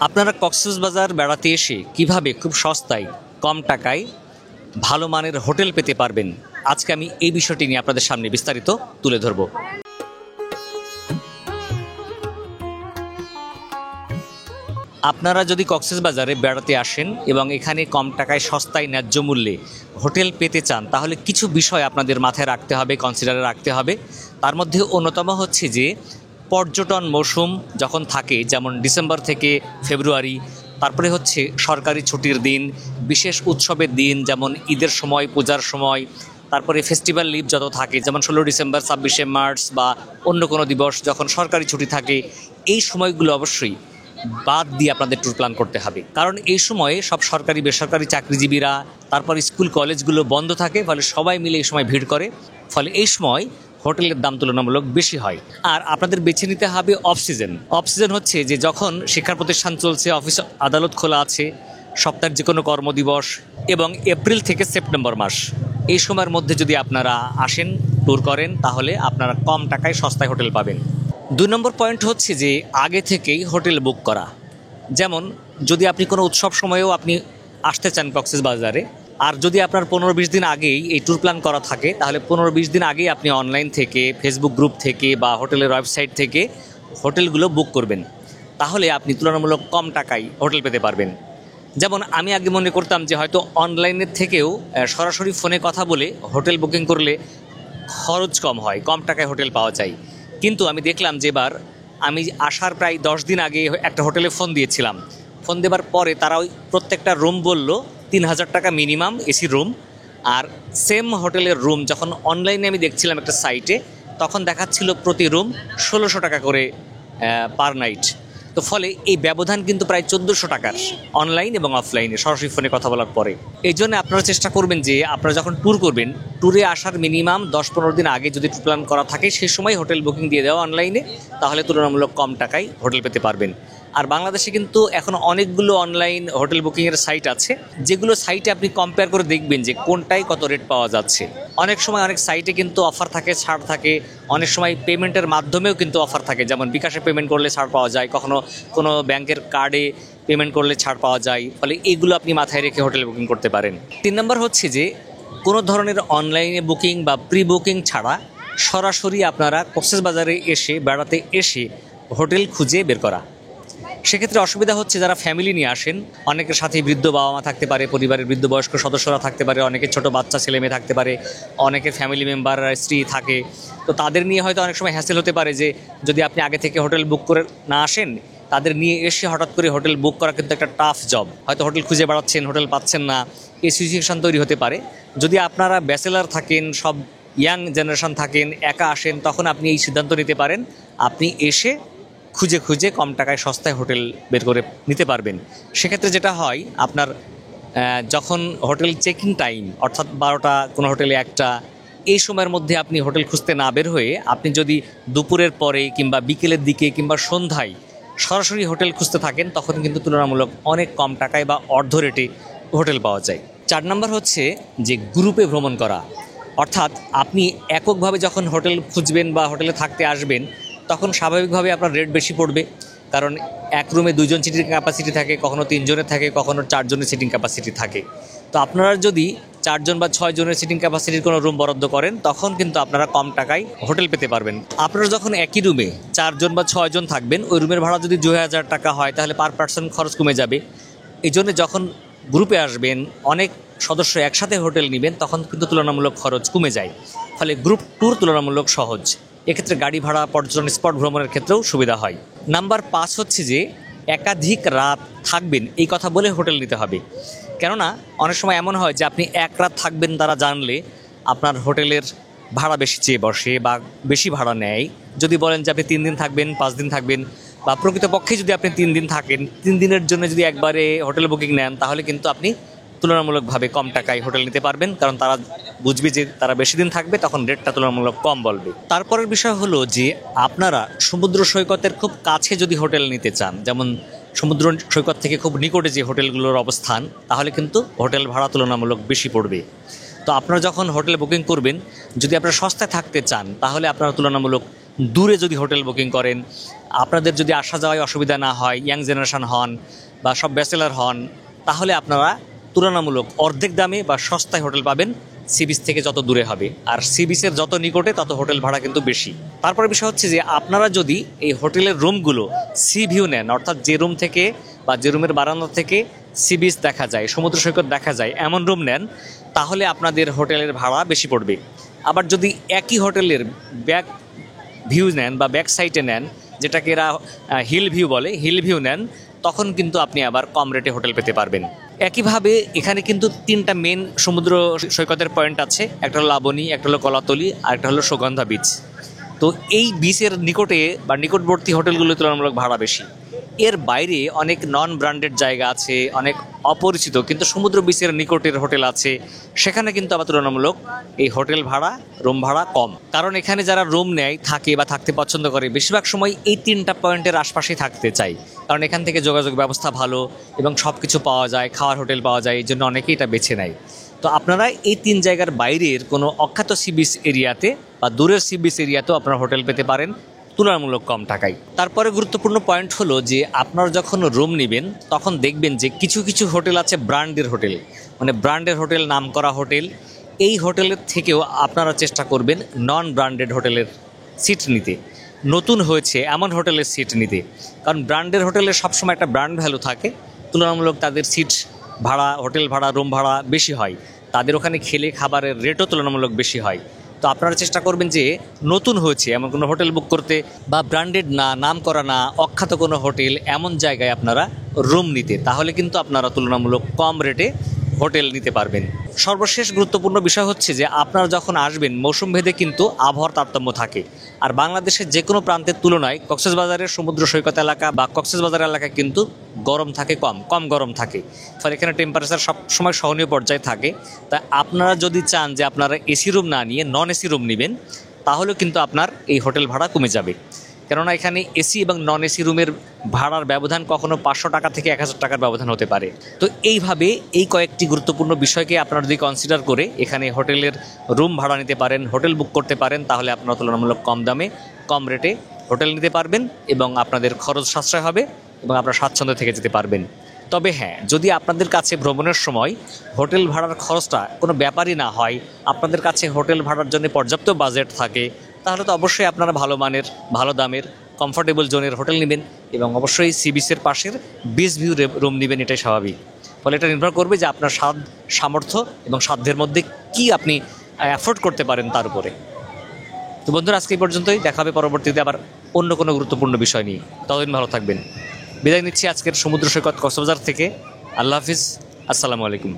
আপনারা কক্সবাজার বেড়াতে এসে কিভাবে খুব সস্তায় কম টাকায় ভালো মানের হোটেল পেতে পারবেন, আজকে আমি এই বিষয়টি নিয়ে আপনাদের সামনে বিস্তারিত তুলে ধরব। আপনারা যদি কক্সবাজারে বেড়াতে আসেন এবং এখানে কম টাকায় সস্তায় ন্যায্য মূল্যে হোটেল পেতে চান, তাহলে কিছু বিষয় আপনাদের মাথায় রাখতে হবে, কনসিডারে রাখতে হবে। তার মধ্যে অন্যতম হচ্ছে যে পর্যটন মৌসুম যখন থাকে, যেমন ডিসেম্বর থেকে ফেব্রুয়ারি, তারপরে হচ্ছে সরকারি ছুটির দিন, বিশেষ উৎসবের দিন যেমন ঈদের সময়, পূজার সময়, তারপরে ফেস্টিভ্যাল লিভ যত থাকে, যেমন 16 ডিসেম্বর, 26শে মার্চ বা অন্য কোনো দিবস যখন সরকারি ছুটি থাকে, এই সময়গুলো অবশ্যই বাদ দিয়ে আপনাদের ট্যুর প্ল্যান করতে হবে। কারণ এই সময়ে সব সরকারি বেসরকারি চাকরিজীবীরা, তারপর স্কুল কলেজগুলো বন্ধ থাকে, ফলে সবাই মিলে এই সময় ভিড় করে, ফলে এই সময় হোটেলের দাম তুলনামূলক বেশি হয়। আর আপনাদের বেছে নিতে হবে অফ সিজন। অফ সিজন হচ্ছে যে যখন শিক্ষা প্রতিষ্ঠান চলছে, অফিস আদালত খোলা আছে, সপ্তাহের যে কোনো কর্মদিবস, এবং এপ্রিল থেকে সেপ্টেম্বর মাস, এই সময়ের মধ্যে যদি আপনারা আসেন, ট্যুর করেন, তাহলে আপনারা কম টাকায় সস্তায় হোটেল পাবেন। 2 নম্বর পয়েন্ট হচ্ছে যে আগে থেকেই হোটেল বুক করা। যেমন যদি আপনি কোনো উৎসব সময়েও আপনি আসতে চান কক্সবাজারে, আর যদি আপনার 15-20 দিন আগেই এই ট্যুর প্ল্যান করা থাকে, তাহলে 15-20 দিন আগেই আপনি অনলাইন থেকে, ফেসবুক গ্রুপ থেকে বা হোটেলের ওয়েবসাইট থেকে হোটেলগুলো বুক করবেন। তাহলে আপনি তুলনামূলক কম টাকায় হোটেল পেতে পারবেন। যেমন আমি আগে মনে করতাম যে হয়তো অনলাইনের থেকেও সরাসরি ফোনে কথা বলে হোটেল বুকিং করলে খরচ কম হয়, কম টাকায় হোটেল পাওয়া যায়। কিন্তু আমি দেখলাম যে এবার আমি আসার প্রায় 10 দিন আগে একটা হোটেলে ফোন দিয়েছিলাম। ফোন দেওয়ার পরে তারা ওই প্রত্যেকটা রুম বলল 3000 টাকা মিনিমাম এসি রুম। আর সেম হোটেলের রুম যখন অনলাইনে আমি দেখছিলাম একটা সাইটে, তখন দেখাচ্ছিল প্রতি রুম 1600 টাকা করে পার নাইট। তো ফলে এই ব্যবধান কিন্তু প্রায় 1400 টাকার অনলাইন এবং অফলাইনে সরাসরি ফোনে কথা বলার পরে। এই জন্য আপনারা চেষ্টা করবেন যে আপনারা যখন ট্যুর করবেন, ট্যুরে আসার মিনিমাম 10-15 দিন আগে যদি ট্যুর প্ল্যান করা থাকে, সেই সময় হোটেল বুকিং দিয়ে দেওয়া অনলাইনে, তাহলে তুলনামূলক কম টাকায় হোটেল পেতে পারবেন। আর বাংলাদেশে কিন্তু এখন অনেকগুলো অনলাইন হোটেল বুকিংয়ের সাইট আছে, যেগুলো সাইটে আপনি কম্পেয়ার করে দেখবেন যে কোনটায় কত রেট পাওয়া যাচ্ছে। অনেক সময় অনেক সাইটে কিন্তু অফার থাকে, ছাড় থাকে, অনেক সময় পেমেন্টের মাধ্যমেও কিন্তু অফার থাকে, যেমন বিকাশে পেমেন্ট করলে ছাড় পাওয়া যায়, কখনো কোনো ব্যাংকের কার্ডে পেমেন্ট করলে ছাড় পাওয়া যায়। ফলে এইগুলো আপনি মাথায় রেখে হোটেল বুকিং করতে পারেন। 3 নম্বর হচ্ছে যে কোনো ধরনের অনলাইনে বুকিং বা প্রি বুকিং ছাড়া সরাসরি আপনারা কক্সবাজারে এসে, বেড়াতে এসে হোটেল খুঁজে বের করা। সেক্ষেত্রে অসুবিধা হচ্ছে যারা ফ্যামিলি নিয়ে আসেন, অনেকের সাথে বৃদ্ধ বাবা মা থাকতে পারে, পরিবারের বৃদ্ধ বয়স্ক সদস্যরা থাকতে পারে, অনেকের ছোট বাচ্চা ছেলে মেয়ে থাকতে পারে, অনেকের ফ্যামিলি মেম্বার স্ত্রী থাকে। তো তাদের নিয়ে হয়তো অনেক সময় হ্যাসেল হতে পারে যে যদি আপনি আগে থেকে হোটেল বুক করে না আসেন, তাদের নিয়ে এসে হঠাৎ করে হোটেল বুক করা কিন্তু একটা টাফ জব। হয়তো হোটেল খুঁজে বেড়াচ্ছেন, হোটেল পাচ্ছেন না, এই সিচুয়েশান তৈরি হতে পারে। যদি আপনারা ব্যাচেলার থাকেন, সব ইয়াং জেনারেশন থাকেন, একা আসেন, তখন আপনি এই সিদ্ধান্ত নিতে পারেন, আপনি এসে খুঁজে খুঁজে কম টাকায় সস্তায় হোটেল বের করে নিতে পারবেন। সেক্ষেত্রে যেটা হয়, আপনার যখন হোটেল চেকিং টাইম, অর্থাৎ 12টা, কোনো হোটেলে 1টা, এই সময়ের মধ্যে আপনি হোটেল খুঁজতে না বের হয়ে আপনি যদি দুপুরের পরে কিংবা বিকেলের দিকে কিংবা সন্ধ্যায় সরাসরি হোটেল খুঁজতে থাকেন, তখন কিন্তু তুলনামূলক অনেক কম টাকায় বা অর্ধ রেটে হোটেল পাওয়া যায়। 4 নম্বর হচ্ছে যে গ্রুপে ভ্রমণ করা। অর্থাৎ আপনি এককভাবে যখন হোটেল খুঁজবেন বা হোটেলে থাকতে আসবেন, তখন স্বাভাবিকভাবে আপনার রেট বেশি পড়বে। কারণ এক রুমে 2 জন সিটিং ক্যাপাসিটি থাকে, কখনো 3 জনের থাকে, কখনো 4 জনের সিটিং ক্যাপাসিটি থাকে। তো আপনারা যদি 4 জন বা 6 জনের সিটিং ক্যাপাসিটির কোনো রুম বরাদ্দ করেন, তখন কিন্তু আপনারা কম টাকায় হোটেল পেতে পারবেন। আপনারা যখন একই রুমে 4 জন বা 6 জন থাকবেন, ওই রুমের ভাড়া যদি 2000 টাকা হয়, তাহলে পার পার্সন খরচ কমে যাবে। এই জন্য যখন গ্রুপে আসবেন, অনেক সদস্য একসাথে হোটেল নেবেন, তখন কিন্তু তুলনামূলক খরচ কমে যায়। ফলে গ্রুপ ট্যুর তুলনামূলক সহজ। এক্ষেত্রে গাড়ি ভাড়া, পর্যটন স্পট ভ্রমণের ক্ষেত্রেও সুবিধা হয়। নাম্বার 5 হচ্ছে যে একাধিক রাত থাকবেন এই কথা বলে হোটেল নিতে হবে। কেননা অনেক সময় এমন হয় যে আপনি 1 রাত থাকবেন তারা জানলে আপনার হোটেলের ভাড়া বেশি চেয়ে বসে বা বেশি ভাড়া নেয়। যদি বলেন যে আপনি 3 দিন থাকবেন, 5 দিন থাকবেন, বা প্রকৃতপক্ষে যদি আপনি 3 দিন থাকেন, 3 দিনের জন্য যদি একবারে হোটেল বুকিং নেন, তাহলে কিন্তু আপনি তুলনামূলকভাবে কম টাকায় হোটেল নিতে পারবেন। কারণ তারা বুঝবে যে তারা বেশি দিন থাকবে, তখন রেটটা তুলনামূলক কম বলবে। তারপরের বিষয় হলো যে আপনারা সমুদ্র সৈকতের খুব কাছে যদি হোটেল নিতে চান, যেমন সমুদ্র সৈকত থেকে খুব নিকটে যে হোটেলগুলোর অবস্থান, তাহলে কিন্তু হোটেল ভাড়া তুলনামূলক বেশি পড়বে। তো আপনারা যখন হোটেল বুকিং করবেন, যদি আপনারা সস্তায় থাকতে চান, তাহলে আপনারা তুলনামূলক দূরে যদি হোটেল বুকিং করেন, আপনাদের যদি আসা যাওয়ায় অসুবিধা না হয়, ইয়াং জেনারেশন হন বা সব ব্যাচেলার হন, তাহলে আপনারা তুলনামূলক অর্ধেক দামে বা সস্তায় হোটেল পাবেন সি বিচ থেকে যত দূরে হবে। আর সি বিচের যত নিকটে তত হোটেল ভাড়া কিন্তু বেশি। তারপরে বিষয় হচ্ছে যে আপনারা যদি এই হোটেলের রুমগুলো সি ভিউ নেন, অর্থাৎ যে রুম থেকে বা যে রুমের বারান্দা থেকে সি বিচ দেখা যায়, সমুদ্র সৈকত দেখা যায়, এমন রুম নেন, তাহলে আপনাদের হোটেলের ভাড়া বেশি পড়বে। আবার যদি একই হোটেলের ব্যাক ভিউ নেন বা ব্যাক সাইডে নেন, যেটাকে এরা হিল ভিউ বলে, হিল ভিউ নেন, তখন কিন্তু আপনি আবার কম রেটে হোটেল পেতে পারবেন। একইভাবে এখানে কিন্তু 3টা মেন সমুদ্র সৈকতের পয়েন্ট আছে, একটা হলো লাবণী, একটা হলো কলাতলি, আর একটা হলো সুগন্ধা বিচ। তো এই বিচের নিকটে বা নিকটবর্তী হোটেলগুলো তুলনামূলক ভাড়া বেশি। এর বাইরে অনেক নন ব্র্যান্ডেড জায়গা আছে, অনেক অপরিচিত কিন্তু সমুদ্র বিচের নিকটের হোটেল আছে, সেখানে কিন্তু আবার তুলনামূলক এই হোটেল ভাড়া, রুম ভাড়া কম। কারণ এখানে যারা রুম নেয়, থাকে বা থাকতে পছন্দ করে, বেশিরভাগ সময় এই 3টা পয়েন্টের আশপাশেই থাকতে চায়। কারণ এখান থেকে যোগাযোগ ব্যবস্থা ভালো এবং সব কিছু পাওয়া যায়, খাওয়ার হোটেল পাওয়া যায়, এই জন্য অনেকেই এটা বেছে নেয়। তো আপনারা এই 3 জায়গার বাইরের কোনো অখ্যাত সি বিচ এরিয়াতে বা দূরের সি বিচ এরিয়াতেও আপনারা হোটেল পেতে পারেন তুলনামূলক কম টাকায়। তারপরে গুরুত্বপূর্ণ পয়েন্ট হলো যে আপনারা যখন রুম নেবেন তখন দেখবেন যে কিছু কিছু হোটেল আছে ব্র্যান্ডের হোটেল, মানে ব্র্যান্ডের হোটেল, নাম করা হোটেল। এই হোটেলের থেকেও আপনারা চেষ্টা করবেন নন ব্র্যান্ডেড হোটেলের সিট নিতে, নতুন হয়েছে এমন হোটেলের সিট নিতে। কারণ ব্র্যান্ডের হোটেলের সবসময় একটা ব্র্যান্ড ভ্যালু থাকে, তুলনামূলক তাদের সিট ভাড়া, হোটেল ভাড়া, রুম ভাড়া বেশি হয়, তাদের ওখানে খেলে খাবারের রেটও তুলনামূলক বেশি হয়। তো আপনারা চেষ্টা করবেন যে নতুন হয়েছে এমন কোনো হোটেল বুক করতে, বা ব্র্যান্ডেড না, নাম করা না, অখ্যাত কোনো হোটেল, এমন জায়গায় আপনারা রুম নিতে, তাহলে কিন্তু আপনারা তুলনামূলক কম রেটে হোটেল নিতে পারবেন। সর্বশেষ গুরুত্বপূর্ণ বিষয় হচ্ছে যে আপনারা যখন আসবেন মৌসুম ভেদে কিন্তু আবহাওয়ার তারতম্য থাকে। আর বাংলাদেশের যে কোনো প্রান্তের তুলনায় কক্সবাজারের সমুদ্র সৈকত এলাকা বা কক্সবাজার এলাকায় কিন্তু গরম থাকে, কম গরম থাকে, ফলে এখানে টেম্পারেচার সবসময় সহনীয় পর্যায়ে থাকে। তাই আপনারা যদি চান যে আপনারা এসি রুম না নিয়ে নন এসি রুম নেবেন, তাহলেও কিন্তু আপনার এই হোটেল ভাড়া কমে যাবে। কেননা এখানে এসি এবং নন এসি রুমের ভাড়ার ব্যবধান কখনো 500 টাকা থেকে 1000 টাকার ব্যবধান হতে পারে। তো এইভাবে এই কয়েকটি গুরুত্বপূর্ণ বিষয়কে আপনারা যদি কনসিডার করে এখানে হোটেলের রুম ভাড়া নিতে পারেন, হোটেল বুক করতে পারেন, তাহলে আপনারা তুলনামূলক কম দামে, কম রেটে হোটেল নিতে পারবেন এবং আপনাদের খরচ সাশ্রয় হবে এবং আপনারা স্বাচ্ছন্দ্য থেকে যেতে পারবেন। তবে হ্যাঁ, যদি আপনাদের কাছে ভ্রমণের সময় হোটেল ভাড়ার খরচটা কোনো ব্যাপারই না হয়, আপনাদের কাছে হোটেল ভাড়ার জন্য পর্যাপ্ত বাজেট থাকে, তাহলে তো অবশ্যই আপনারা ভালো মানের, ভালো দামের, কমফোর্টেবল জোনের হোটেল নেবেন এবং অবশ্যই সি বিচের পাশের বিচ ভিউ রুম নেবেন, এটাই স্বাভাবিক। ফলে এটা নির্ভর করবে যে আপনার সামর্থ্য এবং সাধ্যের মধ্যে কি আপনি অ্যাফোর্ড করতে পারেন তার উপরে। তো বন্ধুরা, আজকে এই পর্যন্তই, দেখা হবে পরবর্তীতে আবার অন্য কোনো গুরুত্বপূর্ণ বিষয় নিয়ে। ততদিন ভালো থাকবেন। বিদায় নিচ্ছি আজকের সমুদ্র সৈকত কক্সবাজার থেকে। আল্লাহ হাফিজ, আসসালামু আলাইকুম।